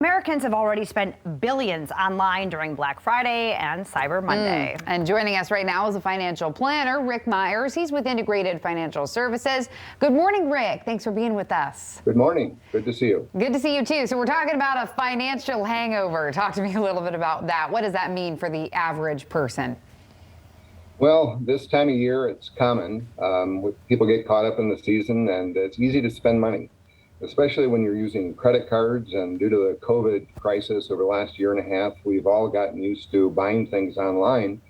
Americans have already spent billions online during Black Friday and Cyber Monday. And joining us right now is a financial planner, Rick Myers. He's with Integrated Financial Services. Good morning, Rick. Thanks for being with us. Good morning. Good to see you. Good to see you, too. So we're talking about a financial hangover. Talk to me a little bit about that. What does that mean for the average person? Well, this time of year, it's common. People get caught up in the season, and it's easy to spend money, especially when you're using credit cards. And due to the COVID crisis over the last year and a half, we've all gotten used to buying things online,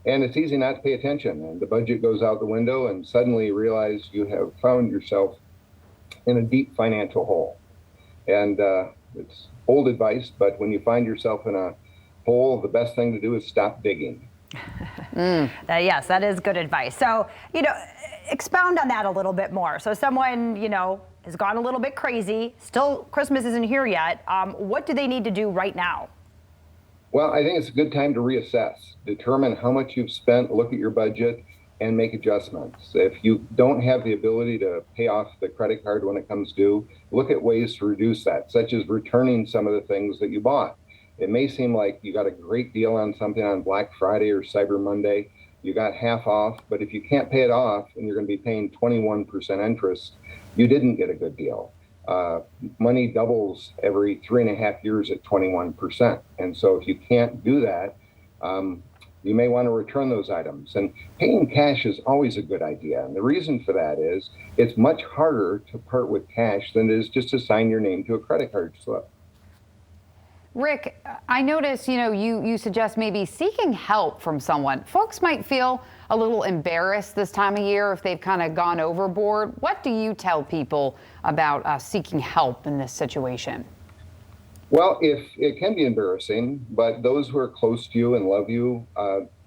and it's easy not to pay attention. And the budget goes out the window, and suddenly you realize you have found yourself in a deep financial hole. And it's old advice, but when you find yourself in a hole, the best thing to do is stop digging. Yes, that is good advice. So, expound on that a little bit more. So someone, has gone a little bit crazy. Still, Christmas isn't here yet. What do they need to do right now? Well, I think it's a good time to reassess, determine how much you've spent, look at your budget, and make adjustments. If you don't have the ability to pay off the credit card when it comes due, look at ways to reduce that, such as returning some of the things that you bought. It may seem like you got a great deal on something on Black Friday or Cyber Monday. You got half off, but if you can't pay it off and you're going to be paying 21% interest, you didn't get a good deal. Money doubles every 3.5 years at 21%. And so if you can't do that, you may want to return those items. And paying cash is always a good idea. And the reason for that is it's much harder to part with cash than it is just to sign your name to a credit card slip. Rick, I notice, you suggest maybe seeking help from someone. Folks might feel a little embarrassed this time of year if they've kind of gone overboard. What do you tell people about seeking help in this situation? Well, if it can be embarrassing, but those who are close to you and love you,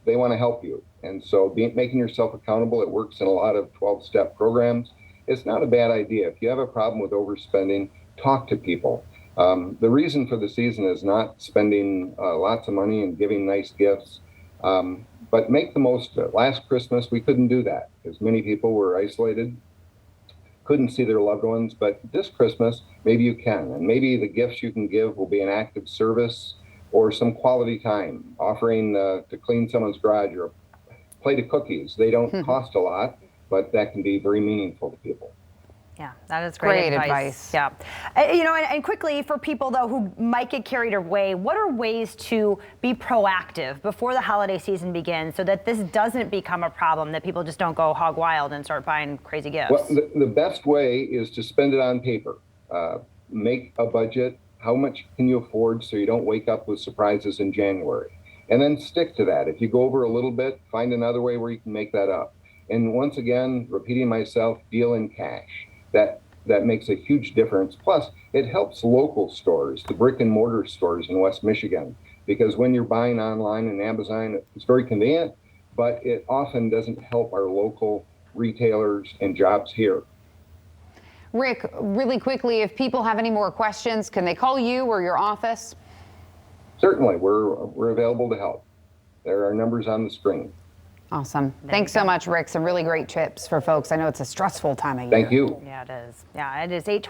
they want to help you. And so making yourself accountable, it works in a lot of 12-step programs. It's not a bad idea. If you have a problem with overspending, talk to people. The reason for the season is not spending lots of money and giving nice gifts, but make the most of it. Last Christmas, we couldn't do that because many people were isolated, couldn't see their loved ones. But this Christmas, maybe you can. And maybe the gifts you can give will be an act of service or some quality time, offering to clean someone's garage or a plate of cookies. They don't cost a lot, but that can be very meaningful to people. Yeah, that is great advice. Yeah. And quickly for people, though, who might get carried away, what are ways to be proactive before the holiday season begins so that this doesn't become a problem, that people just don't go hog wild and start buying crazy gifts? Well, the best way is to spend it on paper. Make a budget. How much can you afford so you don't wake up with surprises in January? And then stick to that. If you go over a little bit, find another way where you can make that up. And once again, repeating myself, deal in cash. That makes a huge difference. Plus, it helps local stores, the brick and mortar stores in West Michigan, because when you're buying online and Amazon, it's very convenient, but it often doesn't help our local retailers and jobs here. Rick, really quickly, if people have any more questions, can they call you or your office? Certainly, we're available to help. There are numbers on the screen. Awesome. Thanks so much, Rick. Some really great tips for folks. I know it's a stressful time of year. Thank you. Yeah, it is. Yeah, it is 8:20.